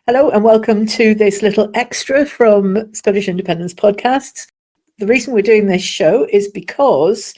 Hello and welcome to this little extra from Scottish Independence Podcasts. The reason we're doing this show is because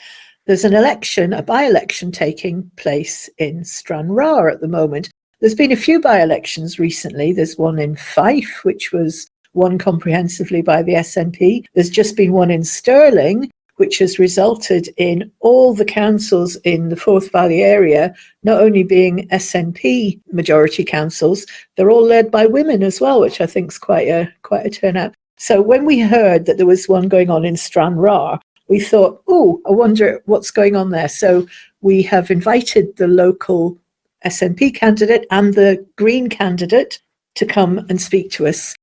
there's an election, a by-election taking place in Stranraer at the moment. There's been a few by-elections recently. There's one in Fife, which was won comprehensively by the SNP. There's just been one in Stirling, which has resulted in all the councils in the Forth Valley area not only being SNP majority councils, they're all led by women as well, which I think is quite a turnout. So when we heard that there was one going on in Stranraer, we thought, oh, I wonder what's going on there. So we have invited the local SNP candidate and the Green candidate to come and speak to us.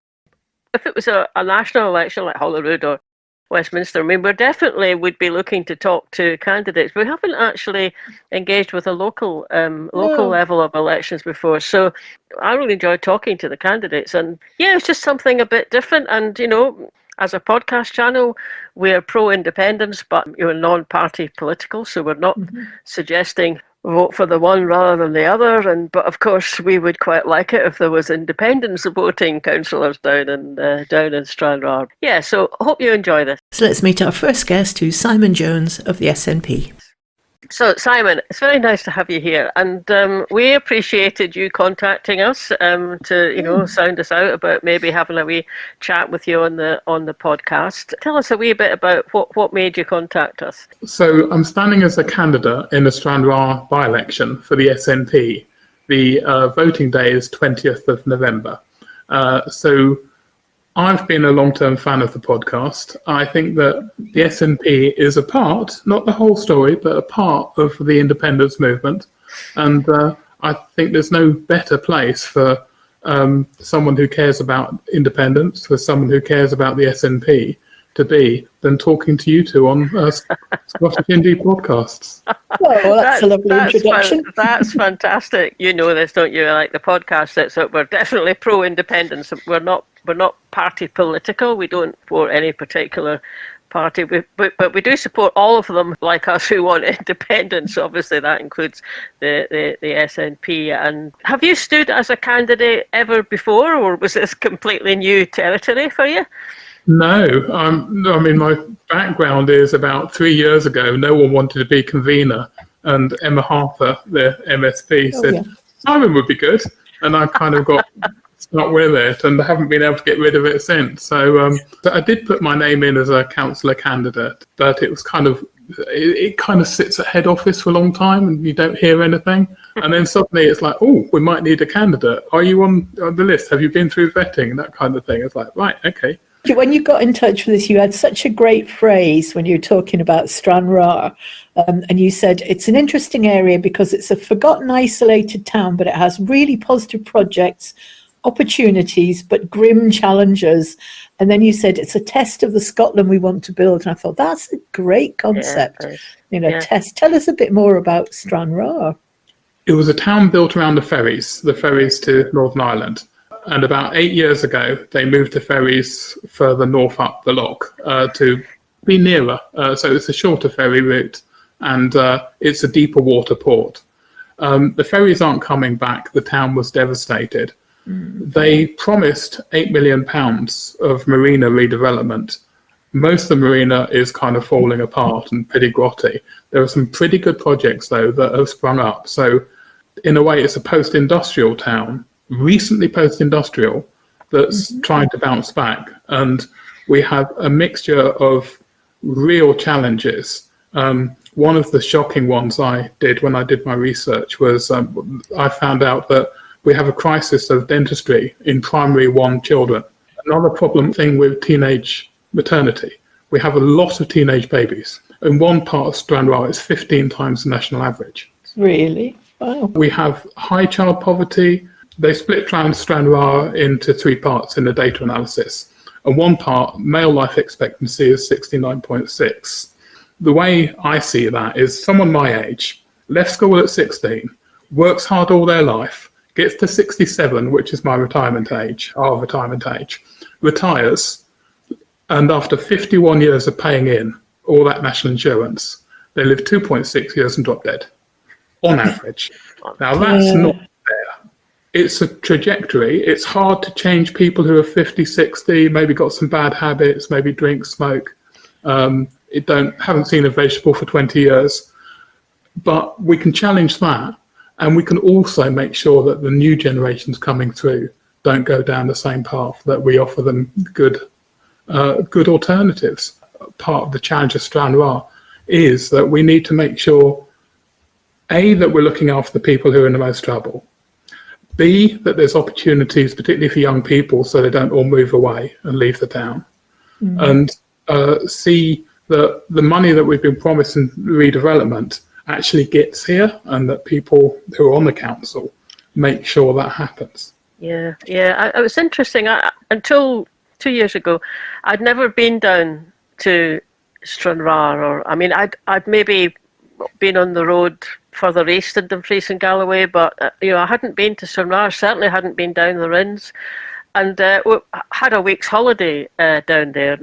If it was a national election like Holyrood or Westminster, I mean, we definitely would be looking to talk to candidates. We haven't actually engaged with a local level of elections before, so I really enjoy talking to the candidates. And yeah, it's just something a bit different. And you know, as a podcast channel, we're pro-independence, but you're non-party political, so we're not suggesting vote for the one rather than the other. But of course, we would quite like it if there was independents voting councillors down in Stranraer. Yeah, so hope you enjoy this. So let's meet our first guest, who's Simon Jones of the SNP. So Simon, it's very nice to have you here, and we appreciated you contacting us to sound us out about maybe having a wee chat with you on the podcast. Tell us a wee bit about what made you contact us. So I'm standing as a candidate in the Stranraer by-election for the SNP. The voting day is 20th of November. So I've been a long-term fan of the podcast. I think that the SNP is a part, not the whole story, but a part of the independence movement. And I think there's no better place for someone who cares about independence, for someone who cares about the SNP to be than talking to you two on Scottish Indie Podcasts. Well, that's a lovely introduction. That's fantastic. You know this, don't you? Like the podcast that's up, we're definitely pro-independence. We're not party political. We don't support any particular party, but we do support all of them like us who want independence. Obviously, that includes the SNP. And have you stood as a candidate ever before, or was this completely new territory for you? No, I mean, my background is about 3 years ago, no one wanted to be convener, and Emma Harper, the MSP, said, Simon would be good, and I kind of got stuck with it, and I haven't been able to get rid of it since. So I did put my name in as a councillor candidate, but it was it kind of sits at head office for a long time, and you don't hear anything, and then suddenly it's like, oh, we might need a candidate. Are you on the list? Have you been through vetting? That kind of thing. It's like, right, okay. When you got in touch with us, you had such a great phrase when you were talking about Stranraer, and you said it's an interesting area because it's a forgotten, isolated town, but it has really positive projects, opportunities, but grim challenges. And then you said it's a test of the Scotland we want to build. And I thought that's a great concept. Yeah, test. Tell us a bit more about Stranraer. It was a town built around the ferries to Northern Ireland. And about 8 years ago, they moved the ferries further north up the loch to be nearer. So it's a shorter ferry route, and it's a deeper water port. The ferries aren't coming back. The town was devastated. They promised £8 million of marina redevelopment. Most of the marina is kind of falling apart and pretty grotty. There are some pretty good projects, though, that have sprung up. So in a way, it's a post-industrial town, recently post-industrial, that's trying to bounce back. And we have a mixture of real challenges. One of the shocking ones I did when I did my research was I found out that we have a crisis of dentistry in primary 1 children. Another problem thing with teenage maternity. We have a lot of teenage babies. In one part of Stranraer, it's 15 times the national average. Really? Wow. We have high child poverty. They split Stranraer into 3 parts in the data analysis. And one part, male life expectancy is 69.6. The way I see that is someone my age, left school at 16, works hard all their life, gets to 67, which is my retirement age, our retirement age, retires, and after 51 years of paying in all that national insurance, they live 2.6 years and drop dead, on average. Now, that's not fair. it's a trajectory. It's hard to change people who are 50, 60, maybe got some bad habits, maybe drink, smoke, haven't seen a vegetable for 20 years. But we can challenge that, and we can also make sure that the new generations coming through don't go down the same path, that we offer them good alternatives. Part of the challenge of Stranraer is that we need to make sure, A, that we're looking after the people who are in the most trouble, B, that there's opportunities, particularly for young people, so they don't all move away and leave the town, and C, that the money that we've been promised in redevelopment actually gets here, and that people who are on the council make sure that happens. Yeah. It was interesting. Until 2 years ago, I'd never been down to Stranraer, I'd maybe been on the road further east in Dumfries and Galloway, but I hadn't been to Stranraer. Certainly hadn't been down the Rhins, and we had a week's holiday down there.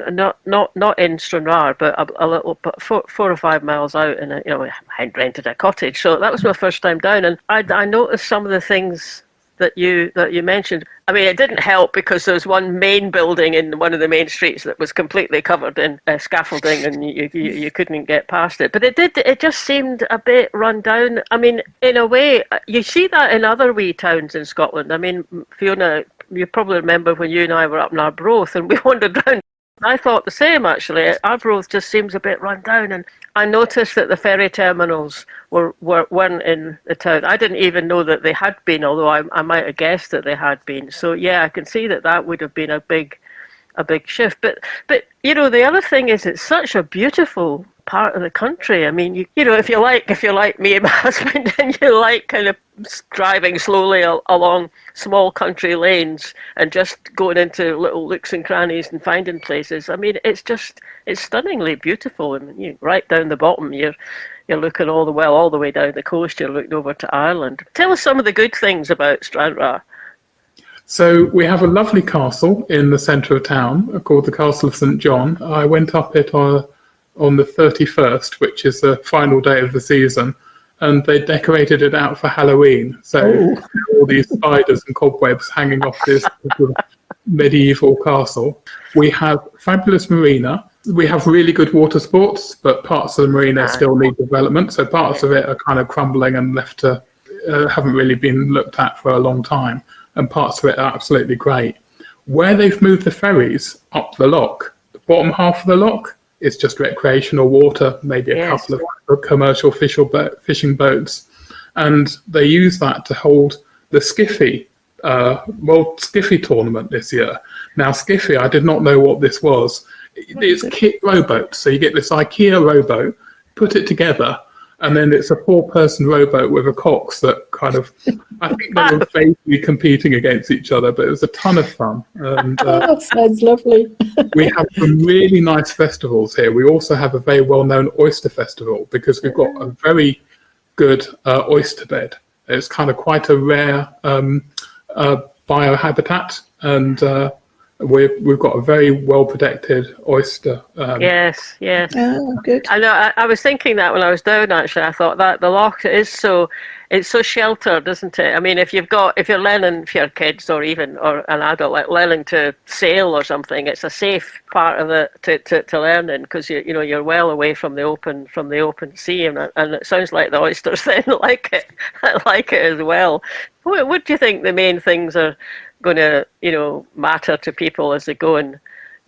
Not in Stranraer, but a little, 4 or 5 miles out, and I had rented a cottage. So that was my first time down, and I noticed some of the things that you mentioned. It didn't help because there was one main building in one of the main streets that was completely covered in scaffolding, and you couldn't get past it. But it just seemed a bit run down. In a way, you see that in other wee towns in Scotland. Fiona, you probably remember when you and I were up in Arbroath and we wandered around. I thought the same, actually. Arbroath just seems a bit run down, and I noticed that the ferry terminals weren't in the town. I didn't even know that they had been, although I might have guessed that they had been. So yeah, I can see that would have been a big shift. But the other thing is, it's such a beautiful part of the country. If you're like me and my husband, and you like kind of driving slowly along small country lanes and just going into little nooks and crannies and finding places. It's stunningly beautiful. Right down the bottom, you're looking all the way down the coast. You're looking over to Ireland. Tell us some of the good things about Stranraer. So we have a lovely castle in the centre of town called the Castle of St John. I went up it on the 31st, which is the final day of the season, and they decorated it out for Halloween. So all these spiders and cobwebs hanging off this medieval castle. We have fabulous marina. We have really good water sports, but parts of the marina still need development. So parts of it are kind of crumbling and left to haven't really been looked at for a long time, and parts of it are absolutely great. Where they've moved the ferries up the loch, the bottom half of the loch, it's just recreational water, maybe a couple of commercial fishing boats. And they use that to hold the World Skiffy tournament this year. Now, Skiffy, I did not know what this was. It's kit rowboats. So you get this IKEA rowboat, put it together, and then it's a 4-person rowboat with a cox that kind of, I think they were vaguely competing against each other, but it was a ton of fun. And, that sounds lovely. We have some really nice festivals here. We also have a very well-known oyster festival because we've got a very good oyster bed. It's kind of quite a rare biohabitat, and we've got a very well-protected oyster. Yes. Oh, good. I know. I was thinking that when I was down. Actually, I thought that the loch is so sheltered, isn't it? if you're learning for your kids or an adult, like learning to sail or something, it's a safe part of it to learn in, because you're well away from the open sea, and it sounds like the oysters then like it as well. What do you think the main things are going to matter to people as they go and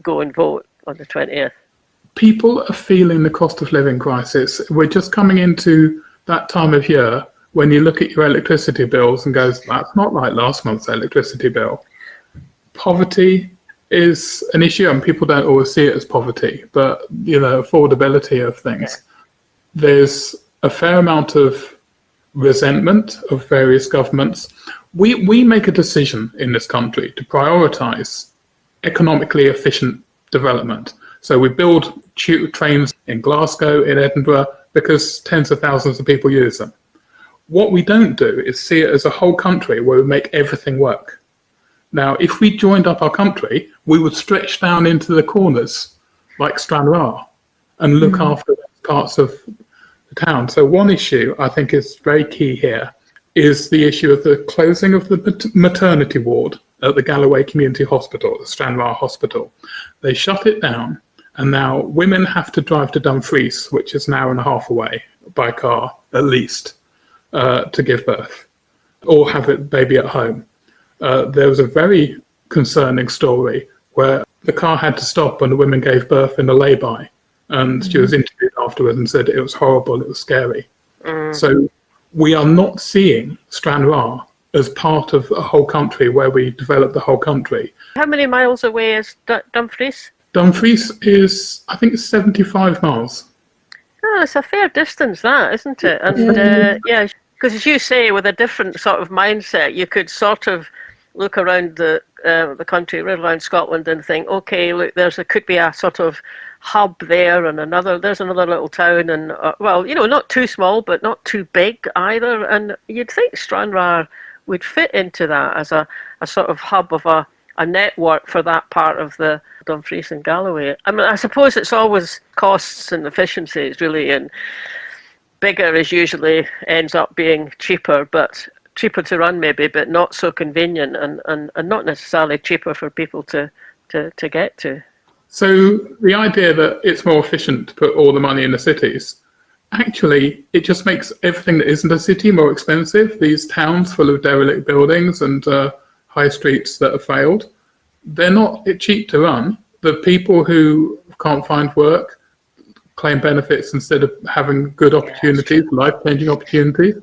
vote on the 20th? People are feeling the cost of living crisis. We're just coming into that time of year when you look at your electricity bills and goes, that's not like last month's electricity bill. Poverty is an issue, and people don't always see it as poverty, but affordability of things. There's a fair amount of resentment of various governments. We make a decision in this country to prioritise economically efficient development. So we build trains in Glasgow, in Edinburgh, because tens of thousands of people use them. What we don't do is see it as a whole country where we make everything work. Now, if we joined up our country, we would stretch down into the corners like Stranraer and look after parts of the town. So one issue I think is very key here. is the issue of the closing of the maternity ward at the Galloway Community Hospital, the Stranraer Hospital. They shut it down, and now women have to drive to Dumfries, which is an hour and a half away by car, at least, to give birth, or have a baby at home. There was a very concerning story where the car had to stop when the women gave birth in a lay-by, and she was interviewed afterwards and said it was horrible, it was scary. So we are not seeing Stranraer as part of a whole country where we develop the whole country. How many miles away is Dumfries? Dumfries is, I think, 75 miles. Oh, it's a fair distance, that, isn't it? And yeah, because as you say, with a different sort of mindset, you could sort of look around the country, right around Scotland, and think, okay, look, could be a sort of hub there, and there's another little town, and well, you know, not too small, but not too big either. And you'd think Stranraer would fit into that as a sort of hub of a network for that part of the Dumfries and Galloway. I mean, I suppose it's always costs and efficiencies, really, and bigger is usually ends up being cheaper, but cheaper to run maybe, but not so convenient, and not necessarily cheaper for people to get to. So the idea that it's more efficient to put all the money in the cities, actually, it just makes everything that isn't a city more expensive. These towns full of derelict buildings and high streets that have failed, they're not cheap to run. The people who can't find work claim benefits instead of having good opportunities, life-changing opportunities.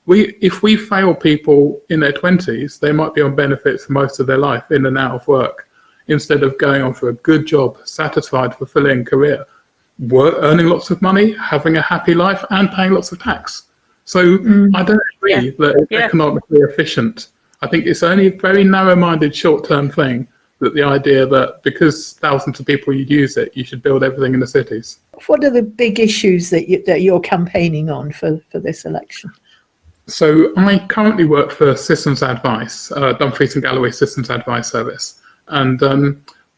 If we fail people in their 20s, they might be on benefits for most of their life, in and out of work, instead of going on for a good job, satisfied, fulfilling career, earning lots of money, having a happy life, and paying lots of tax. So I don't agree that it's economically efficient. I think it's only a very narrow-minded, short-term thing, that the idea that because thousands of people use it, you should build everything in the cities. What are the big issues that you're campaigning on for this election? So I currently work for Systems Advice, Dumfries and Galloway Systems Advice Service. And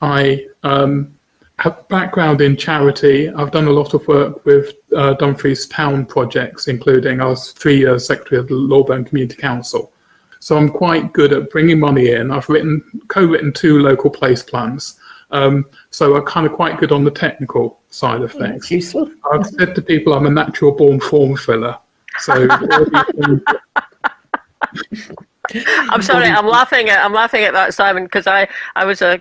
I have a background in charity. I've done a lot of work with Dumfries town projects, including I was 3 years Secretary of the Lawburn Community Council. So I'm quite good at bringing money in. I've co-written 2 local place plans. So I'm kind of quite good on the technical side of things. That's useful. I've said to people I'm a natural born form filler. So I'm sorry, I'm laughing at that, Simon, because I was a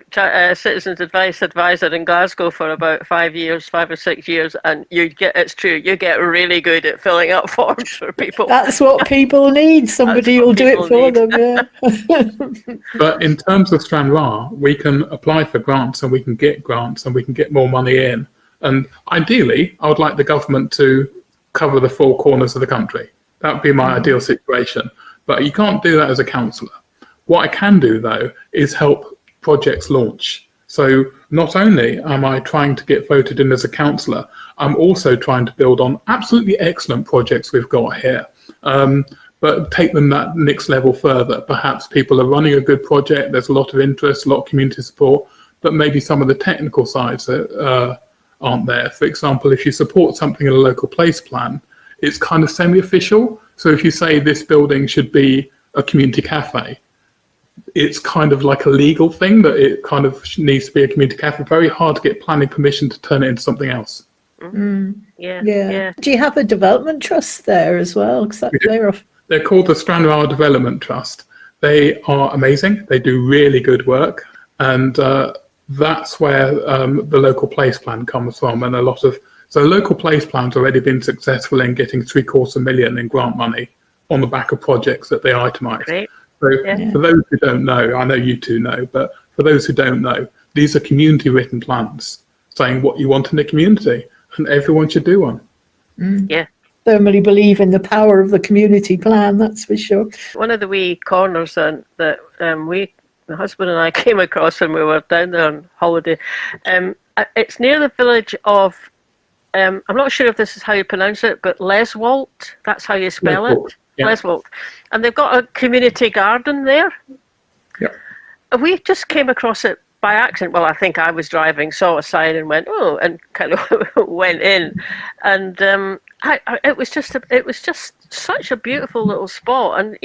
citizens advice advisor in Glasgow for about 5 or 6 years, and it's true, you get really good at filling out forms for people. That's what people need. Somebody will do it for them. Yeah. But in terms of Stranraer, we can apply for grants, and we can get grants, and we can get more money in. And ideally, I would like the government to cover the 4 corners of the country. That would be my ideal situation. But you can't do that as a councillor. What I can do, though, is help projects launch. So not only am I trying to get voted in as a councillor, I'm also trying to build on absolutely excellent projects we've got here, but take them that next level further. Perhaps people are running a good project, there's a lot of interest, a lot of community support, but maybe some of the technical sides aren't there. For example, if you support something in a local place plan, it's kind of semi-official. So if you say this building should be a community cafe, it's kind of like a legal thing that it kind of needs to be a community cafe. Very hard to get planning permission to turn it into something else. Yeah. Do you have a development trust there as well? They're called the Stranraer Development Trust. They are amazing. They do really good work. And that's where the local place plan comes from. And so local place plan's already been successful in getting $750,000 in grant money on the back of projects that they itemise. Great. So for those who don't know, I know you two know, but for those who don't know, these are community written plans saying what you want in the community, and everyone should do one. Yeah. Firmly believe in the power of the community plan, that's for sure. One of the wee corners that my husband and I came across when we were down there on holiday, it's near the village of, I'm not sure if this is how you pronounce it, but Leswalt, that's how you spell it. Yeah. Leswalt. And they've got a community garden there. Yeah. And we just came across it by accident. Well, I think I was driving, saw a sign and went, and kind of went in. And it was just such a beautiful little spot, and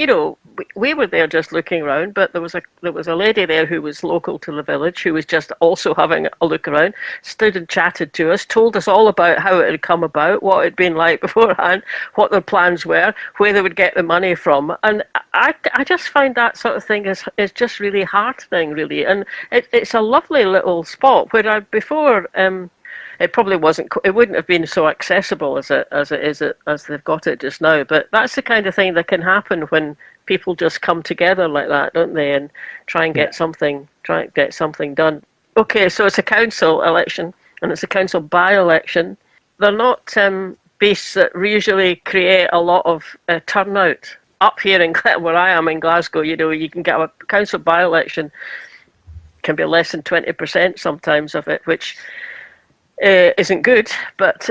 we were there just looking around, but there was a lady there who was local to the village, who was just also having a look around, stood and chatted to us, told us all about how it had come about, what it had been like beforehand, what their plans were, where they would get the money from. And I just find that sort of thing is just really heartening, really. And it's a lovely little spot where before it probably wasn't. It wouldn't have been so accessible as they've got it just now. But that's the kind of thing that can happen when people just come together like that, don't they? And try and get something done. Okay, so it's a council election, and it's a council by-election. They're not beasts that usually create a lot of turnout. Up here where I am in Glasgow, you can get a council by-election, can be less than 20% sometimes of it, which isn't good. But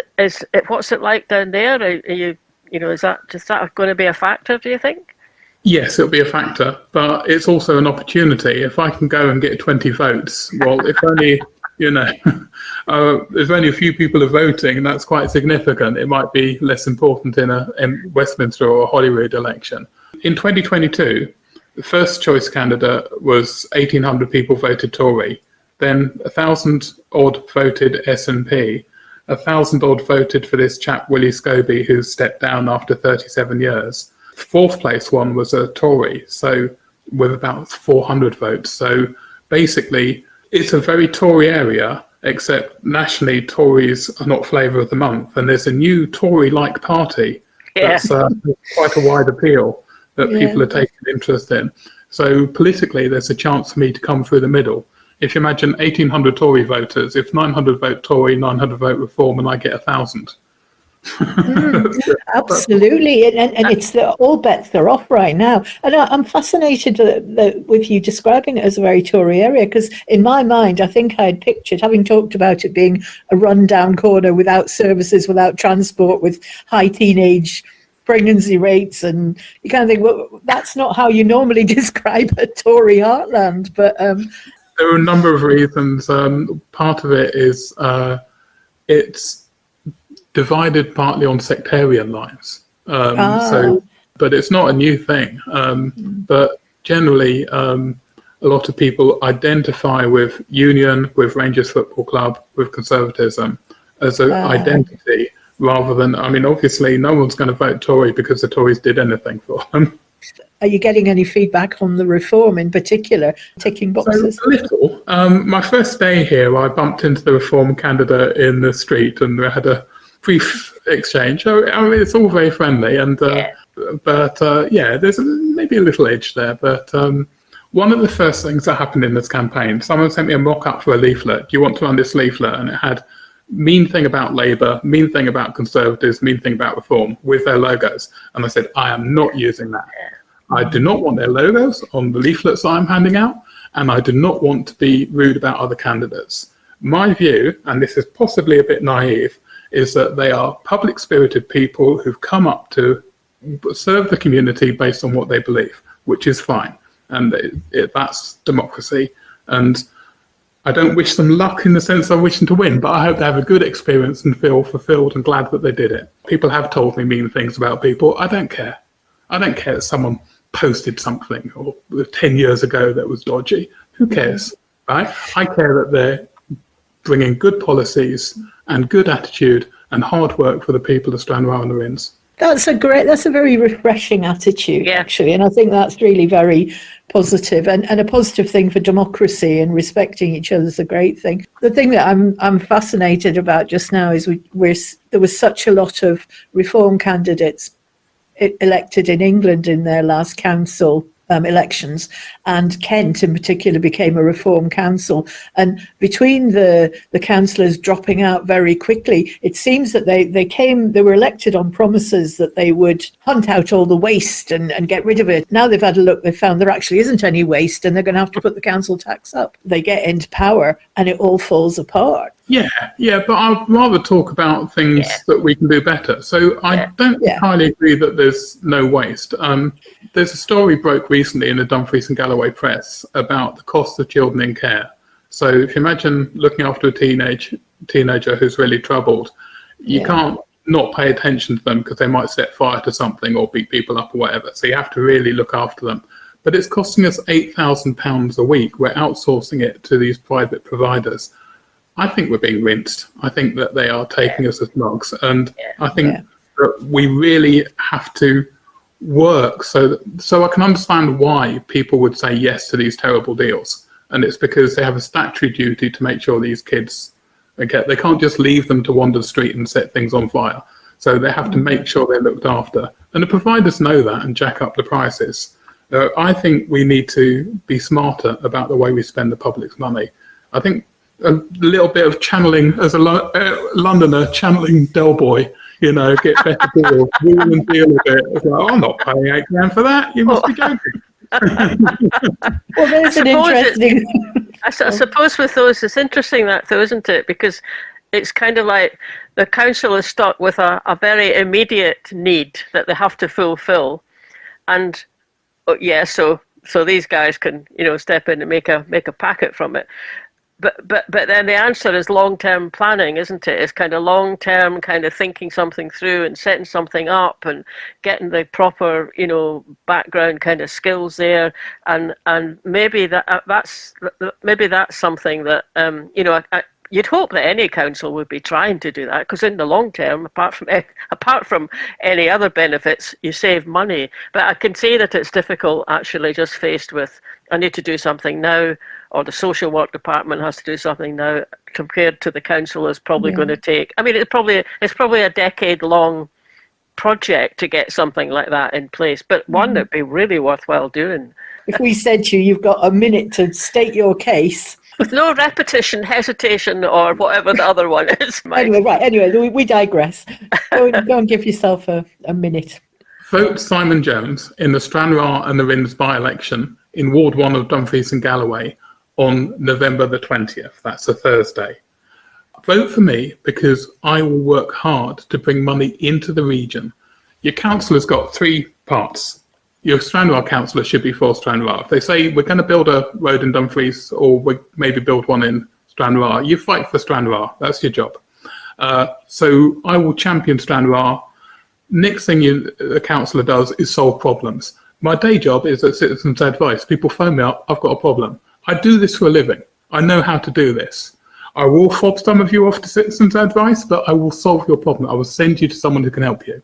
what's it like down there? Is that going to be a factor, do you think? Yes, it'll be a factor, but it's also an opportunity. If I can go and get 20 votes, well, if only, there's only a few people are voting, that's quite significant. It might be less important in Westminster or Holyrood election. In 2022, the first choice candidate was 1,800 people voted Tory. Then 1,000 odd voted SNP, 1,000 odd voted for this chap Willie Scobie, who stepped down after 37 years. Fourth place one was a Tory, so with about 400 votes. So basically, it's a very Tory area, except nationally Tories are not flavour of the month, and there's a new Tory-like party that's quite a wide appeal that people are taking interest in. So politically, there's a chance for me to come through the middle. If you imagine 1,800 Tory voters, if 900 vote Tory, 900 vote Reform, and I get 1,000. Absolutely, and it's all bets are off right now. And I'm fascinated with you describing it as a very Tory area, because in my mind, I think I had pictured, having talked about it being a rundown corner without services, without transport, with high teenage pregnancy rates, and you kind of think, well, that's not how you normally describe a Tory heartland. But there are a number of reasons. Part of it is it's divided partly on sectarian lines. But it's not a new thing. But generally, a lot of people identify with Union, with Rangers Football Club, with Conservatism as an identity, rather than, obviously no one's going to vote Tory because the Tories did anything for them. Are you getting any feedback on the Reform in particular, ticking boxes? So, a little. My first day here, I bumped into the Reform candidate in the street and we had a brief exchange. It's all very friendly, and there's maybe a little edge there. But one of the first things that happened in this campaign, someone sent me a mock-up for a leaflet. Do you want to run this leaflet? And it had mean thing about Labour, mean thing about Conservatives, mean thing about Reform with their logos. And I said, I am not using that. I do not want their logos on the leaflets I'm handing out, and I do not want to be rude about other candidates. My view, and this is possibly a bit naive, is that they are public-spirited people who've come up to serve the community based on what they believe, which is fine. And that's democracy. And I don't wish them luck in the sense I wish them to win, but I hope they have a good experience and feel fulfilled and glad that they did it. People have told me mean things about people. I don't care. I don't care that someone posted something or 10 years ago that was dodgy. Who cares, right? I care that they're bringing good policies and good attitude and hard work for the people of Stranraer and The Rhins. That's a very refreshing attitude, actually, and I think that's really very positive and a positive thing for democracy, and respecting each other is a great thing. The thing that I'm fascinated about just now is there was such a lot of Reform candidates elected in England in their last council elections, and Kent in particular became a Reform council. And between the councillors dropping out very quickly, it seems that they were elected on promises that they would hunt out all the waste and get rid of it. Now they've had a look, they've found there actually isn't any waste, and they're going to have to put the council tax up. They get into power and it all falls apart. Yeah, but I'd rather talk about things that we can do better. So I don't entirely agree that there's no waste. There's a story broke recently in the Dumfries and Galloway press about the cost of children in care. So if you imagine looking after a teenager who's really troubled, you can't not pay attention to them because they might set fire to something or beat people up or whatever. So you have to really look after them. But it's costing us £8,000 a week. We're outsourcing it to these private providers. I think we're being rinsed. I think that they are taking us as mugs. And I think that we really have to work so I can understand why people would say yes to these terrible deals. And it's because they have a statutory duty to make sure these kids, they can't just leave them to wander the street and set things on fire. So they have to make sure they're looked after. And the providers know that and jack up the prices. I think we need to be smarter about the way we spend the public's money. I think a little bit of channeling, as a Londoner, channeling Del Boy, get better deals, wheel and deal a bit. It's like, I'm not paying £8,000 for that. You must be joking. Well, there's an interesting... I suppose with those, it's interesting that though, isn't it? Because it's kind of like the council is stuck with a very immediate need that they have to fulfil. And so these guys can, step in and make a packet from it. But then the answer is long-term planning, isn't it? It's kind of long-term, kind of thinking something through and setting something up and getting the proper, background kind of skills there. And maybe that's something that you'd hope that any council would be trying to do that, because in the long term, apart from any other benefits, you save money. But I can see that it's difficult actually, just faced with, I need to do something now, or the social work department has to do something now, compared to the council is probably going to take. I mean, it's probably a decade-long project to get something like that in place, but one that'd be really worthwhile doing. If we said to you, you've got a minute to state your case. With no repetition, hesitation, or whatever the other one is. Mike. Anyway, we digress. Go and give yourself a minute. Vote Simon Jones in the Stranraer and The Rhins by-election in Ward 1 of Dumfries and Galloway on November the 20th. That's a Thursday. Vote for me because I will work hard to bring money into the region. Your council has got three parts. Your Stranraer councillor should be for Stranraer. If they say we're going to build a road in Dumfries or we maybe build one in Stranraer, you fight for Stranraer. That's your job. So I will champion Stranraer. Next thing the councillor does is solve problems. My day job is at Citizens Advice. People phone me up, I've got a problem. I do this for a living. I know how to do this. I will fob some of you off to Citizens Advice, but I will solve your problem. I will send you to someone who can help you.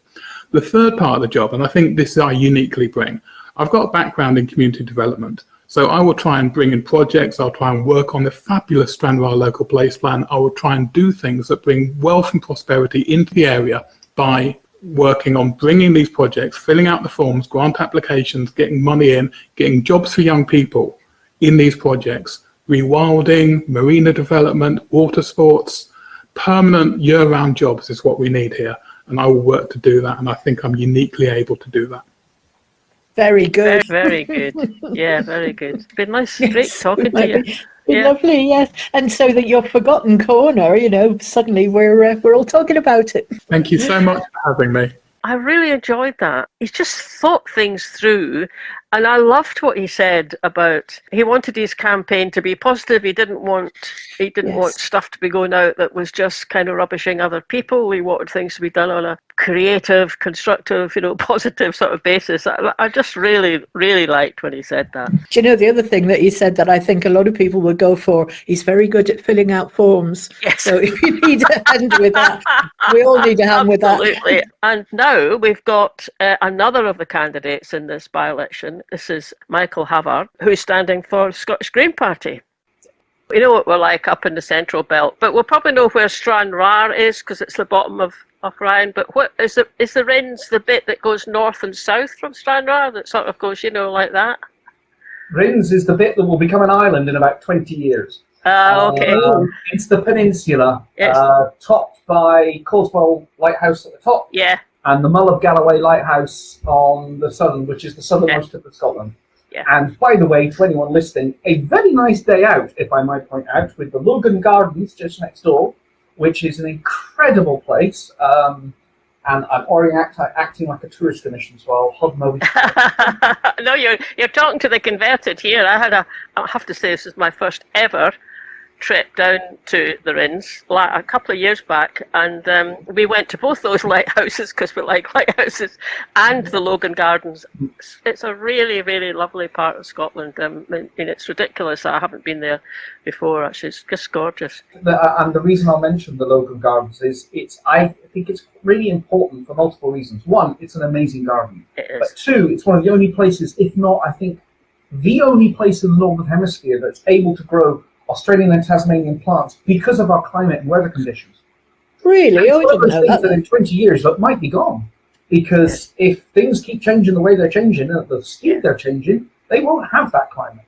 The third part of the job, and I think this I uniquely bring, I've got a background in community development. So I will try and bring in projects. I'll try and work on the fabulous Stranraer local place plan. I will try and do things that bring wealth and prosperity into the area by working on bringing these projects, filling out the forms, grant applications, getting money in, getting jobs for young people in these projects, rewilding, marina development, water sports, permanent year-round jobs is what we need here. And I will work to do that. And I think I'm uniquely able to do that. Very good. Very good. Yeah, very good. It's been nice, great talking to you. Lovely, yes. And so that your forgotten corner, suddenly we're all talking about it. Thank you so much for having me. I really enjoyed that. He's just thought things through. And I loved what he said about he wanted his campaign to be positive. He didn't want stuff to be going out that was just kind of rubbishing other people. He wanted things to be done on a creative, constructive, positive sort of basis. I just really, really liked when he said that. Do you know the other thing that he said that I think a lot of people would go for? He's very good at filling out forms. Yes. So if you need a hand with that, we all need a hand with that. Absolutely. And now we've got another of the candidates in this by-election. This is Michael Havard, who's standing for Scottish Green Party. We know what we're like up in the Central Belt, but we'll probably know where Stranraer is because it's the bottom of Rhine. But what is the Rhins the bit that goes north and south from Stranraer that sort of goes, like that? Rhins is the bit that will become an island in about 20 years. Okay. It's the peninsula, yes. Topped by Causewell Lighthouse at the top. Yeah. And the Mull of Galloway Lighthouse on the southern, which is the southernmost of Scotland. Yeah. And by the way, to anyone listening, a very nice day out, if I might point out, with the Logan Gardens just next door, which is an incredible place. And I'm already acting like a tourist commission, so I'll hug my No, you're talking to the converted here. I have to say this is my first ever trip down to the Rhins a couple of years back, and we went to both those lighthouses because we like lighthouses, and the Logan Gardens. It's a really, really lovely part of Scotland. It's ridiculous that I haven't been there before. Actually, it's just gorgeous. And the reason I'll mention the Logan Gardens is I think it's really important for multiple reasons. One, it's an amazing garden. It is. But two, it's one of the only places, if not, I think, the only place in the Northern Hemisphere that's able to grow Australian and Tasmanian plants because of our climate and weather conditions. Really? Oh, I didn't know that that. in 20 years that might be gone. Because if things keep changing the way they're changing, at the speed they're changing, they won't have that climate.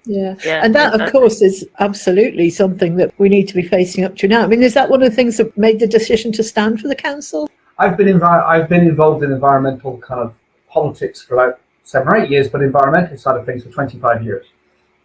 Yeah. And that, of course, is absolutely something that we need to be facing up to now. I mean, is that one of the things that made the decision to stand for the council? I've been involved in environmental kind of politics for about 7 or 8 years, but environmental side of things for 25 years.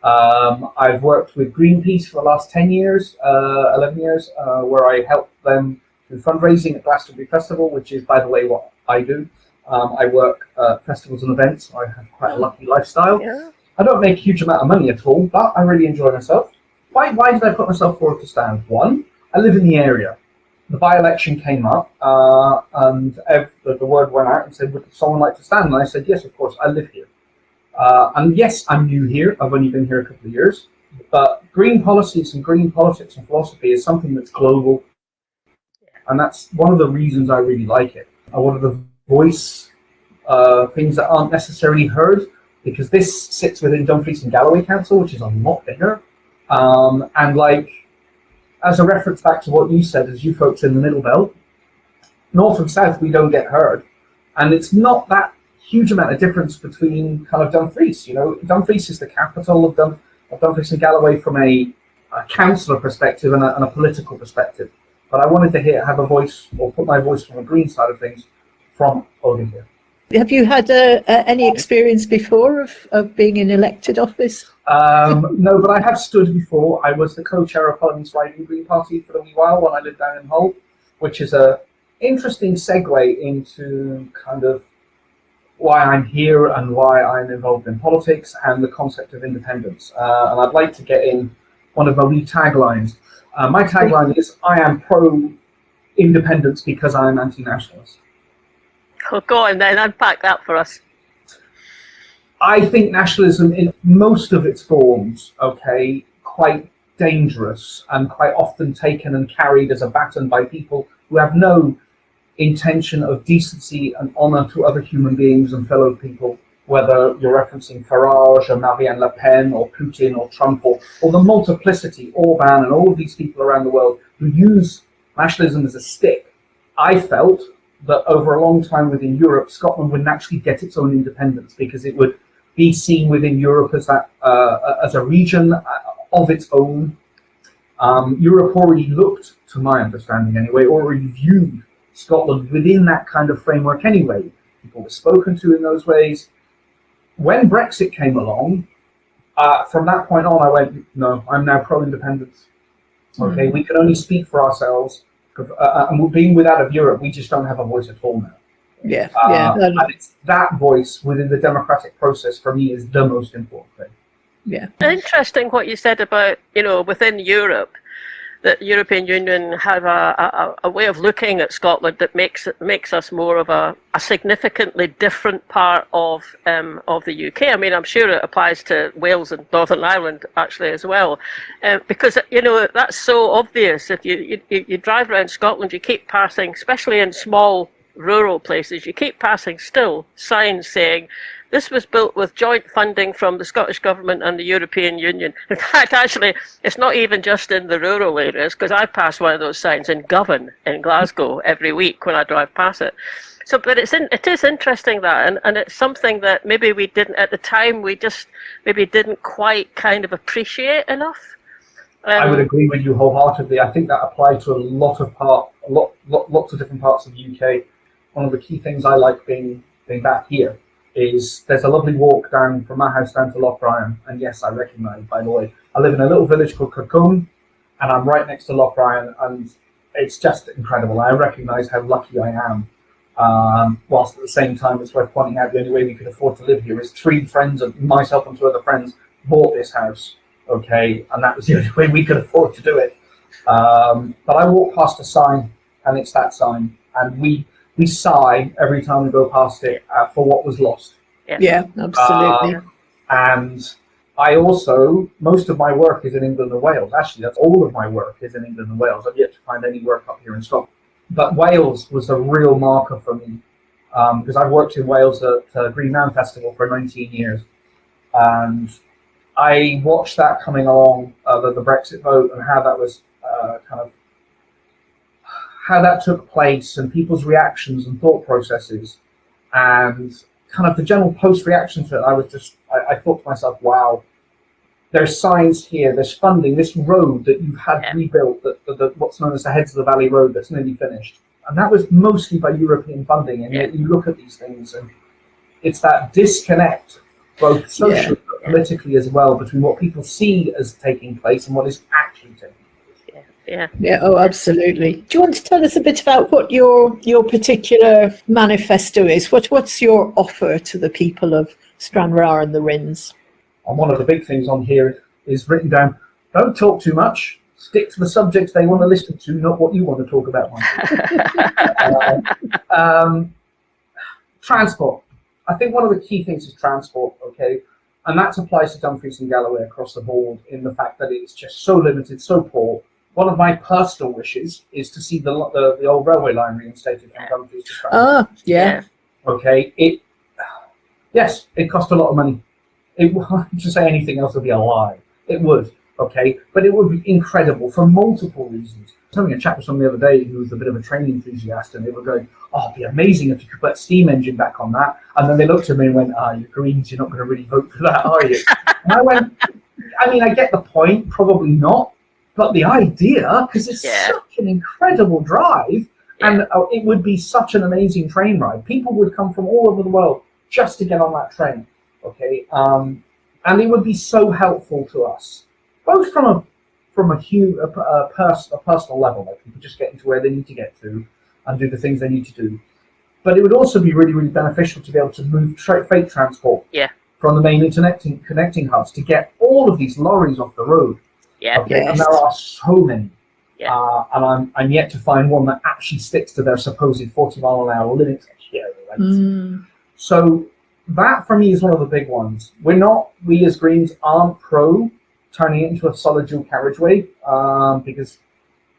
I've worked with Greenpeace for the last 10 years, 11 years, where I helped them do fundraising at Glastonbury Festival, which is, by the way, what I do. I work at festivals and events. So I have quite a lucky lifestyle. Yeah. I don't make a huge amount of money at all, but I really enjoy myself. Why did I put myself forward to stand? One, I live in the area. The by-election came up, and the word went out and said, would someone like to stand? And I said, yes, of course, I live here. And yes, I'm new here. I've only been here a couple of years. But green policies and green politics and philosophy is something that's global. And that's one of the reasons I really like it. I wanted to voice things that aren't necessarily heard, because this sits within Dumfries and Galloway Council, which is a lot bigger. And like, as a reference back to what you said, as you folks in the Middle Belt, north and south, we don't get heard. And it's not that huge amount of difference between kind of Dumfries. You know, Dumfries is the capital of Dumfries and Galloway from a councillor perspective and a political perspective. But I wanted to have a voice, or put my voice from a green side of things, from over here. Have you had any experience before of being in elected office? No, but I have stood before. I was the co-chair of Parliament's Riding Green Party for a wee while when I lived down in Hull, which is a interesting segue into kind of why I'm here and why I'm involved in politics and the concept of independence. And I'd like to get in one of my wee taglines. My tagline is, I am pro-independence because I'm anti-nationalist. Oh, go on then, unpack that for us. I think nationalism in most of its forms, quite dangerous and quite often taken and carried as a baton by people who have no intention of decency and honour to other human beings and fellow people, whether you're referencing Farage or Marine Le Pen or Putin or Trump or the multiplicity, Orban and all of these people around the world who use nationalism as a stick. I felt that over a long time within Europe, Scotland would naturally get its own independence because it would be seen within Europe as as a region of its own. Europe already looked, to my understanding anyway, already viewed Scotland within that kind of framework anyway. People were spoken to in those ways. When Brexit came along, from that point on, I went, no, I'm now pro-independence. Okay, we can only speak for ourselves. And being without of Europe, we just don't have a voice at all now. Yeah, and it's that voice within the democratic process for me is the most important thing. Yeah. Interesting what you said about, within Europe, that the European Union have a way of looking at Scotland that makes us more of a significantly different part of the UK. I mean, I'm sure it applies to Wales and Northern Ireland actually as well, because that's so obvious. If you drive around Scotland, you keep passing, especially in small rural places, you keep passing still signs saying, this was built with joint funding from the Scottish Government and the European Union. In fact, actually, it's not even just in the rural areas, because I pass one of those signs in Govan in Glasgow every week when I drive past it. So, but it is interesting that, and it's something that maybe we didn't, at the time, we just maybe didn't quite kind of appreciate enough. I would agree with you wholeheartedly. I think that applied to lots of different parts of the UK. One of the key things I like being back here is there's a lovely walk down from my house down to Lochbryan, and yes, I recognise, by the way, I live in a little village called Kirkcombe, and I'm right next to Lochbryan, and it's just incredible. I recognise how lucky I am, whilst at the same time it's worth pointing out the only way we could afford to live here is 3 friends, myself and 2 other friends, bought this house okay, and that was the only way we could afford to do it. But I walk past a sign, and it's that sign, and we sigh every time we go past it for what was lost. Yeah, absolutely. And I also, most of my work is in England and Wales. Actually, that's all of my work is in England and Wales. I've yet to find any work up here in Scotland. But Wales was a real marker for me, because I've worked in Wales at Green Mountain Festival for 19 years. And I watched that coming along, the Brexit vote, and how that was how that took place, and people's reactions and thought processes, and kind of the general post reaction to it. I thought to myself, wow, there's signs here, there's funding, this road that you've had rebuilt, that what's known as the Heads of the Valley Road, that's nearly finished. And that was mostly by European funding. And yet you look at these things, and it's that disconnect, both socially but politically as well, between what people see as taking place and what is actually taking place. Yeah, oh, absolutely. Do you want to tell us a bit about what your particular manifesto is? What's your offer to the people of Stranraer and The Rhins? And one of the big things on here is written down: don't talk too much, stick to the subjects they want to listen to, not what you want to talk about. Transport. I think one of the key things is transport, okay? And that applies to Dumfries and Galloway across the board, in the fact that it's just so limited, so poor. One of my personal wishes is to see the old railway line reinstated from Dumfries to Stranraer. Okay. It cost a lot of money. To say anything else would be a lie. It would. Okay, but it would be incredible for multiple reasons. I was having a chat with someone the other day who was a bit of a train enthusiast, and they were going, "Oh, it'd be amazing if you could put a steam engine back on that." And then they looked at me and went, "You Greens, you're not going to really vote for that, are you?" And I went, "I mean, I get the point, probably not, but the idea, because it's such an incredible drive, and it would be such an amazing train ride. People would come from all over the world just to get on that train, okay? And it would be so helpful to us, both from a personal level, like people just getting to where they need to get to and do the things they need to do. But it would also be really, really beneficial to be able to move freight transport from the main connecting hubs to get all of these lorries off the road. And there are so many. And I'm yet to find one that actually sticks to their supposed 40-mile-an-hour limit. So that for me is one of the big ones. We as Greens aren't pro turning it into a solid dual carriageway, because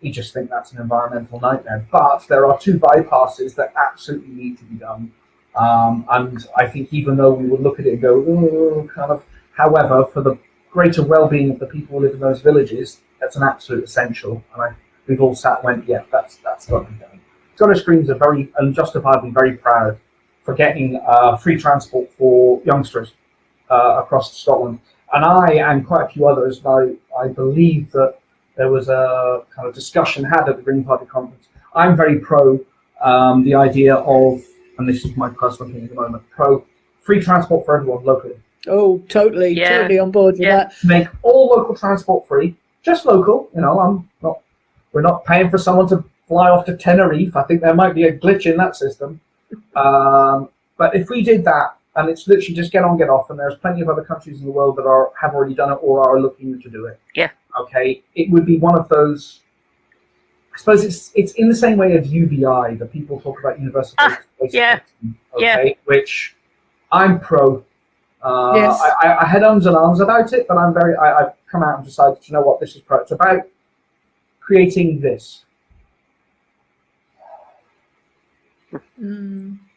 we just think that's an environmental nightmare. But there are two bypasses that absolutely need to be done. And I think even though we would look at it and go, however, for the greater well-being of the people who live in those villages, that's an absolute essential. And we've all sat and went, that's got to be done. Scottish Greens are very, and justifiably, very proud for getting free transport for youngsters across Scotland. And I and quite a few others, I believe that there was a kind of discussion had at the Green Party conference. I'm very pro the idea of, and this is my personal opinion at the moment, pro free transport for everyone locally. Oh, totally on board with that. Make all local transport free, just local. We're not paying for someone to fly off to Tenerife. I think there might be a glitch in that system. But if we did that, and it's literally just get on, get off, and there's plenty of other countries in the world that have already done it or are looking to do it. Okay, it would be one of those. I suppose it's in the same way as UBI that people talk about universal basic income, which I'm pro. I had ums and ahs about it, but I've come out and decided, you know what, this is pro. It's about creating this.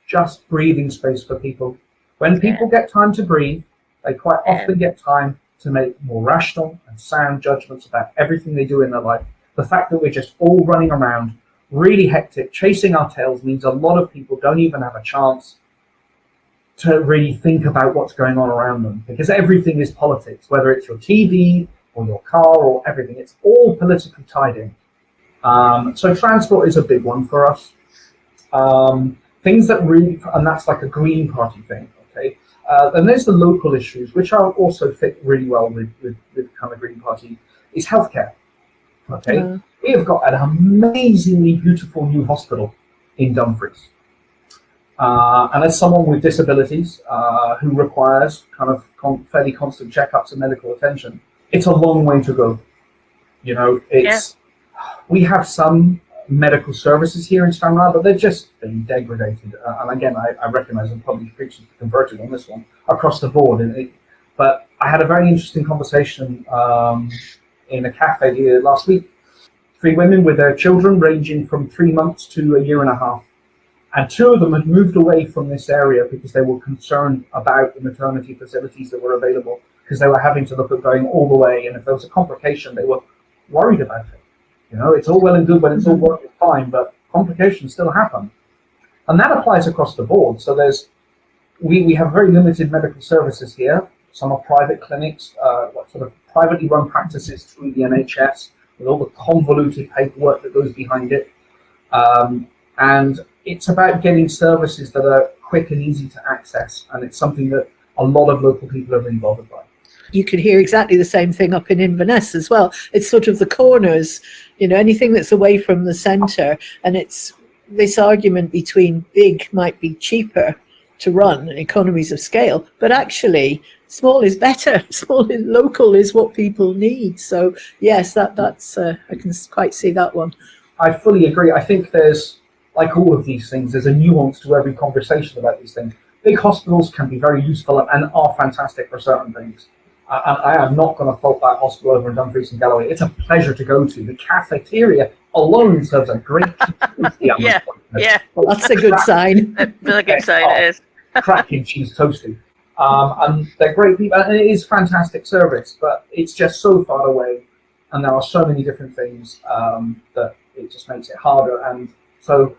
Just breathing space for people. When people get time to breathe, they quite often get time to make more rational and sound judgments about everything they do in their life. The fact that we're just all running around, really hectic, chasing our tails, means a lot of people don't even have a chance to really think about what's going on around them, because everything is politics, whether it's your TV or your car or everything. It's all politically tied in. So transport is a big one for us. Things that really, and that's like a Green Party thing, okay? And there's the local issues, which are also fit really well with kind of Green Party, is healthcare, okay? We have got an amazingly beautiful new hospital in Dumfries. And as someone with disabilities who requires kind of fairly constant checkups and medical attention, it's a long way to go. You know, we have some medical services here in Stranraer, but they're just being degraded. And again, I recognise I'm probably preaching to converted on this one across the board. But I had a very interesting conversation in a cafe here last week. 3 women with their children ranging from 3 months to a year and a half. And 2 of them had moved away from this area because they were concerned about the maternity facilities that were available, because they were having to look at going all the way. And if there was a complication, they were worried about it. You know, it's all well and good when it's all working fine, but complications still happen. And that applies across the board. So we have very limited medical services here. Some are private clinics, sort of privately run practices through the NHS, with all the convoluted paperwork that goes behind it. And it's about getting services that are quick and easy to access. And it's something that a lot of local people are really bothered by. You can hear exactly the same thing up in Inverness as well. It's sort of the corners, you know, anything that's away from the centre. And it's this argument between big might be cheaper to run, economies of scale, but actually small is better. Small and local is what people need. So yes, that's I can quite see that one. I fully agree. I think there's, like all of these things, there's a nuance to every conversation about these things. Big hospitals can be very useful and are fantastic for certain things. I am not going to fault that hospital over in Dumfries and Galloway. It's a pleasure to go to. The cafeteria alone serves a great cheese toasty. Yeah. Well, that's a good sign. Really good sign it is. Cracking cheese toasty. And they're great people, and it is fantastic service, but it's just so far away, and there are so many different things that it just makes it harder. And so,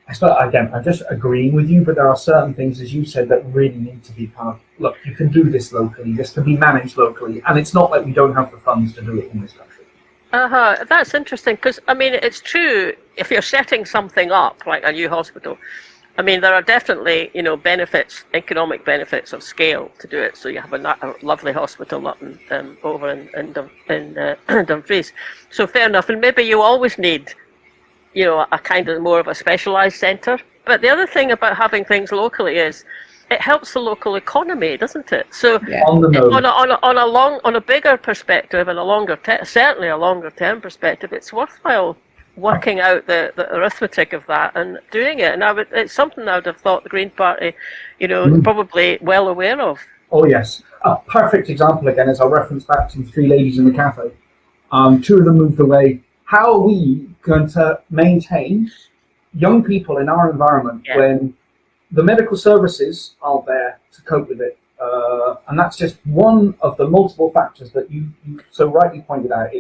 again, I'm just agreeing with you, but there are certain things, as you said, that really need to be kind of, look, you can do this locally, this can be managed locally, and it's not like we don't have the funds to do it in this country. That's interesting, because, I mean, it's true, if you're setting something up, like a new hospital, I mean, there are definitely, you know, benefits, economic benefits of scale to do it. So you have a lovely hospital up over in Dumfries. So fair enough. And maybe you always need, you know, a kind of more of a specialised centre. But the other thing about having things locally is it helps the local economy, doesn't it? So on a bigger perspective and certainly a longer term perspective, it's worthwhile working out the arithmetic of that and doing it. And it's something I would have thought the Green Party, you know, probably well aware of. Oh yes, a perfect example again is I'll reference back to the 3 ladies in the cafe. 2 of them moved away. How are we going to maintain young people in our environment when the medical services aren't there to cope with it? And that's just one of the multiple factors that you so rightly pointed out.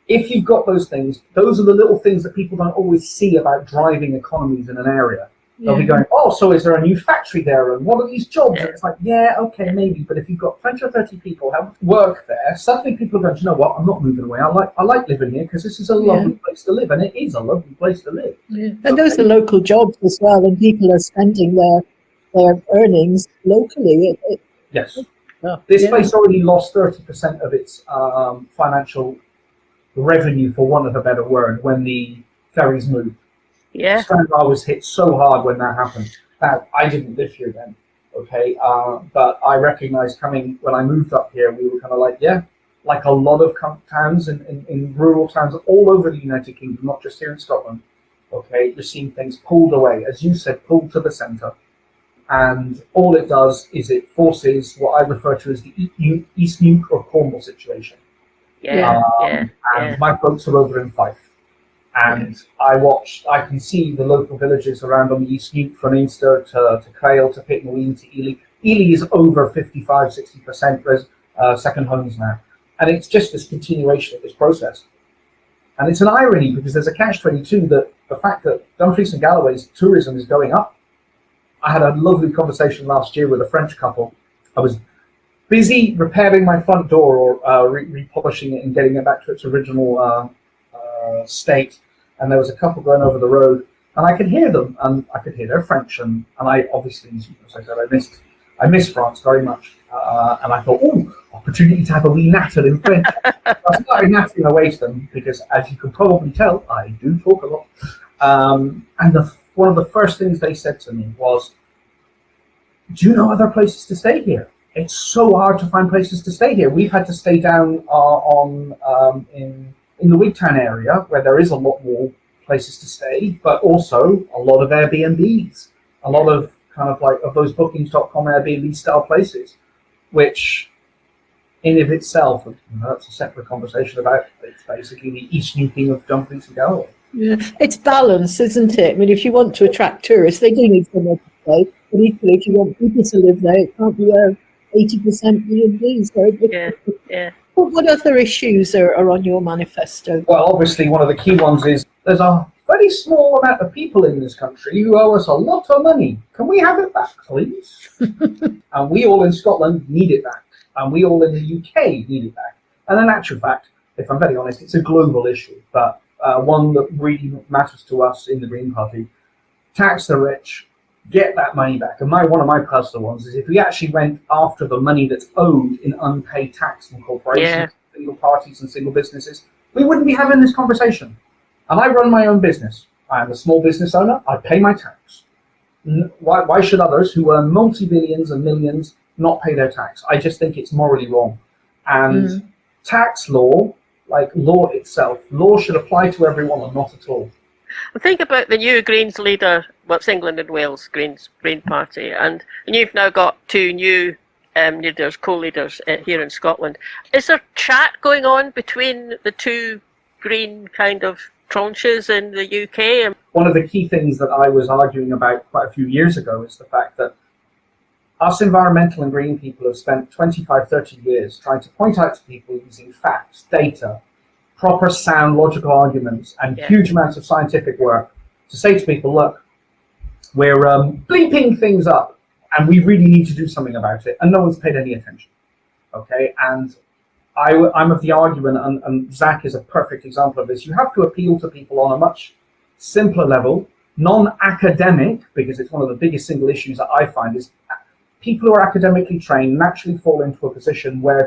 If you've got those things, those are the little things that people don't always see about driving economies in an area. They'll be going, oh, so is there a new factory there? And what are these jobs? And it's like, yeah, okay, maybe. But if you've got 20 or 30 people who work there, suddenly people are going, you know what, I'm not moving away. I like living here because this is a lovely place to live. And it is a lovely place to live. Yeah. And those are local jobs as well. And people are spending their earnings locally. Yes. This place already lost 30% of its financial revenue, for want of a better word, when the ferries moved. Yeah. Stranraer was hit so hard when that happened. Now, I didn't live here then, okay? But I recognized when I moved up here, we were kind of like a lot of towns in rural towns all over the United Kingdom, not just here in Scotland, okay? You're seeing things pulled away, as you said, pulled to the centre. And all it does is it forces what I refer to as the East Nuke or Cornwall situation. And my folks are over in Fife, and I can see the local villages around on the East Nuke, from Inster to Crail to Pittenweem to Ely. Ely is over 55-60% second homes now, and it's just this continuation of this process. And it's an irony because there's a catch-22 that the fact that Dumfries and Galloway's tourism is going up. I had a lovely conversation last year with a French couple. I was busy repairing my front door or repolishing it and getting it back to its original state. And there was a couple going over the road, and I could hear them, and I could hear their French. And I obviously, as I said, I miss France very much. And I thought, opportunity to have a wee natter in French. I started nattering away to them because, as you can probably tell, I do talk a lot. And one of the first things they said to me was, do you know other places to stay here? it's so hard to find places to stay here. We've had to stay down in the Wigtown area, where there is a lot more places to stay, but also a lot of Airbnbs, a lot of kind of like of those bookings.com Airbnb style places, which in of itself, that's a separate conversation about. It's basically the East Newping of Dumfries and Galloway. Yeah, it's balance, isn't it? I mean, if you want to attract tourists, they do need somewhere to stay. But equally, if you want people to live there, it can't be 80% B&B. So Yeah. What other issues are on your manifesto? Well, obviously, one of the key ones is there's a very small amount of people in this country who owe us a lot of money. Can we have it back, please? And we all in Scotland need it back. And we all in the UK need it back. And in actual fact, if I'm very honest, it's a global issue, but one that really matters to us in the Green Party. Tax the rich, get that money back. And one of my personal ones is if we actually went after the money that's owed in unpaid tax from corporations, single parties and single businesses, we wouldn't be having this conversation. And I run my own business. I am a small business owner. I pay my tax. Why should others who earn multi-billions and millions not pay their tax? I just think it's morally wrong. And tax law, like law itself, law should apply to everyone or not at all. Think about the new Greens leader, well, it's England and Wales Green Party, and you've now got two new leaders, co-leaders here in Scotland. Is there chat going on between the two Green kind of tranches in the UK? One of the key things that I was arguing about quite a few years ago is the fact that us environmental and green people have spent 25, 30 years trying to point out to people using facts, data, proper sound logical arguments, and huge amounts of scientific work to say to people, look, we're bleeping things up and we really need to do something about it. And no one's paid any attention. Okay, and I'm of the argument, and Zach is a perfect example of this, you have to appeal to people on a much simpler level, non-academic, because it's one of the biggest single issues that I find is people who are academically trained naturally fall into a position where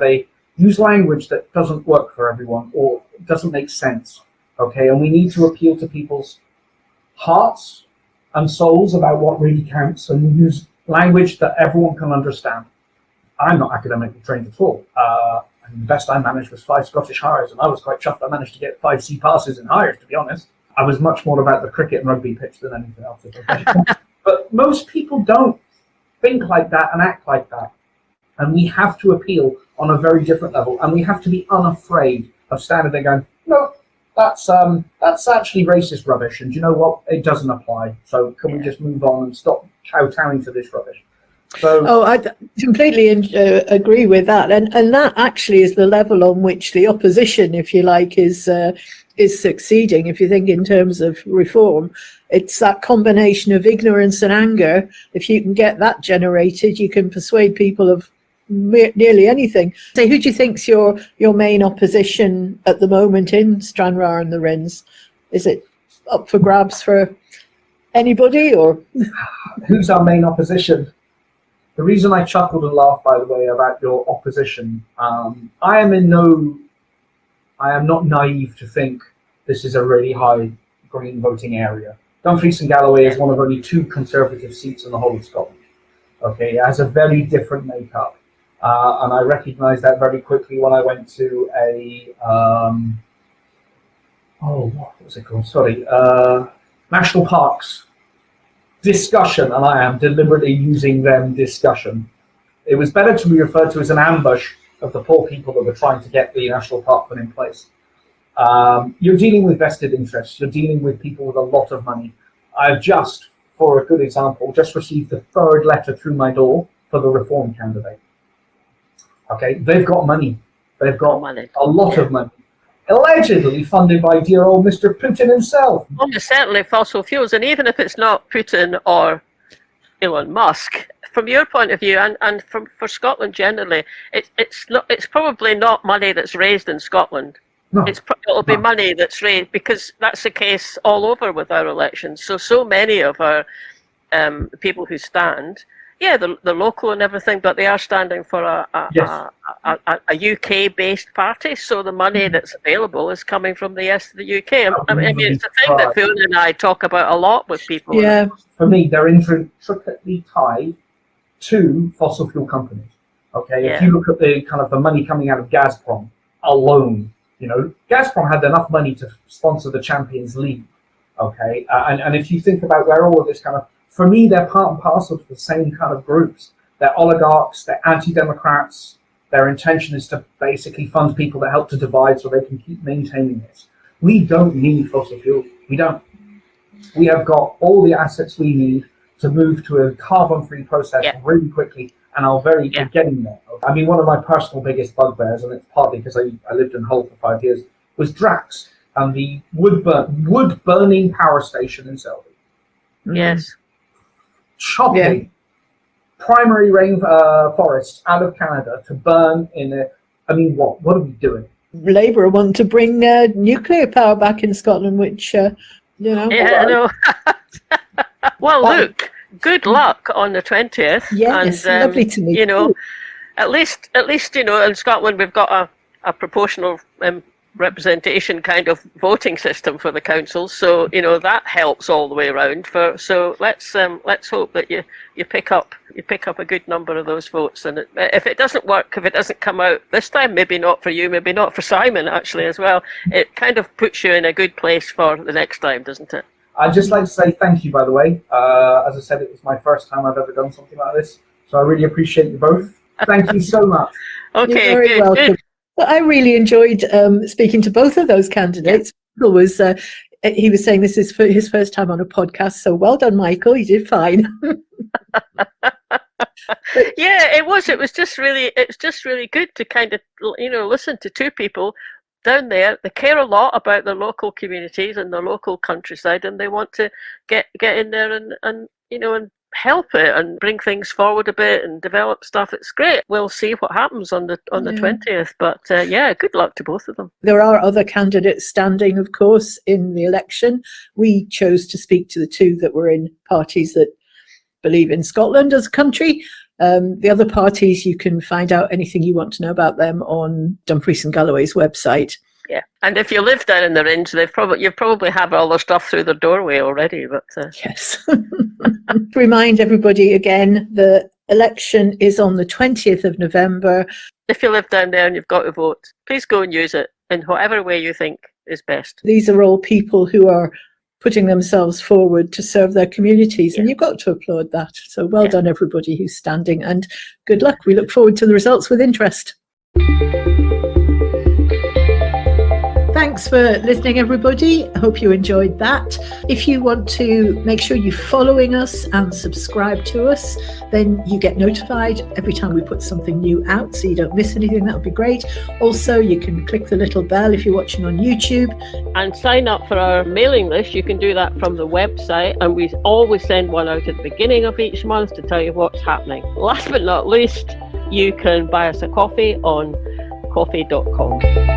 they use language that doesn't work for everyone or doesn't make sense. Okay, and we need to appeal to people's hearts and souls about what really counts and use language that everyone can understand. I'm not academically trained at all. And the best I managed was 5 Scottish Highers, and I was quite chuffed I managed to get 5 C passes in Highers, to be honest. I was much more about the cricket and rugby pitch than anything else. But most people don't think like that and act like that. And we have to appeal on a very different level, and we have to be unafraid of standing there going, no, that's actually racist rubbish, and you know what? It doesn't apply. So can we just move on and stop kowtowing to this rubbish? So, I completely agree with that, and that actually is the level on which the opposition, if you like, is succeeding. If you think in terms of reform, it's that combination of ignorance and anger. If you can get that generated, you can persuade people of nearly anything. So, who do you think's your main opposition at the moment in Stranraer and The Rhins? Is it up for grabs for anybody, or who's our main opposition? The reason I chuckled and laughed, by the way, about your opposition, I am not naive to think this is a really high Green voting area. Dumfries and Galloway is one of only 2 Conservative seats in the whole of Scotland. Okay, it has a very different makeup, and I recognised that very quickly when I went to a what was it called? Sorry, National Parks discussion, and I am deliberately using them discussion. It was better to be referred to as an ambush of the poor people that were trying to get the national park put in place. You're dealing with vested interests. You're dealing with people with a lot of money. I've just, for a good example, just received the 3rd letter through my door for the Reform candidate. Okay, they've got money. They've got a lot of money. Allegedly funded by dear old Mr. Putin himself. Almost certainly fossil fuels, and even if it's not Putin or Elon Musk, from your point of view, and for Scotland generally, it's probably not money that's raised in Scotland. No, it'll be money that's raised, because that's the case all over with our elections. So many of our people who stand, they're local and everything, but they are standing for a UK-based party. So the money that's available is coming from the rest of the UK. I mean, it's a thing that Fiona and I talk about a lot with people. Yeah. For me, they're intricately tied to fossil fuel companies. Okay, if Yeah. you look at the kind of the money coming out of Gazprom alone, Gazprom had enough money to sponsor the Champions League. Okay, and if you think about where all of this kind of, for me, they're part and parcel to the same kind of groups. They're oligarchs, they're anti-democrats. Their intention is to basically fund people that help to divide so they can keep maintaining this. We don't need fossil fuels. We don't. We have got all the assets we need to move to a carbon-free process really quickly, and we're getting there. I mean, one of my personal biggest bugbears, and it's partly because I lived in Hull for 5 years, was Drax and the wood-burning power station in Selby. Yes. Chopping primary rain forests out of Canada to burn in a... I mean, what are we doing? Labour want to bring nuclear power back in Scotland, which, Yeah, I know. Well, look, good luck on the 20th. Yes, and, lovely to meet you. At least, in Scotland we've got a proportional representation kind of voting system for the councils, so that helps all the way around. So let's hope that you pick up a good number of those votes, and if it doesn't work, if it doesn't come out this time, maybe not for you, maybe not for Simon actually as well, it kind of puts you in a good place for the next time, doesn't it? I'd just like to say thank you, by the way. As I said, it was my first time I've ever done something like this, so I really appreciate you both. Thank you so much. Okay, You're very welcome. good. Well, I really enjoyed speaking to both of those candidates. Michael was he was saying this is for his first time on a podcast, so well done, Michael. You did fine. Yeah, it was. It's just really good to kind of listen to two people down there. They care a lot about their local communities and their local countryside, and they want to get in there and help it and bring things forward a bit and develop stuff. It's great. We'll see what happens on the 20th, but good luck to both of them. There are other candidates standing, of course, in the election. We chose to speak to the two that were in parties that believe in Scotland as a country. The other parties, you can find out anything you want to know about them on Dumfries and Galloway's website. Yeah, and if you live down in the Rhins, you probably have all their stuff through their doorway already. But yes. Remind everybody again, the election is on the 20th of November. If you live down there and you've got to vote, please go and use it in whatever way you think is best. These are all people who are putting themselves forward to serve their communities, and you've got to applaud that. So well done, everybody who's standing, and good luck. We look forward to the results with interest. Thanks for listening, everybody. I hope you enjoyed that. If you want to make sure you're following us and subscribe to us, then you get notified every time we put something new out, so you don't miss anything. That would be great. Also, you can click the little bell if you're watching on YouTube. And sign up for our mailing list. You can do that from the website, and we always send one out at the beginning of each month to tell you what's happening. Last but not least, you can buy us a coffee on coffee.com.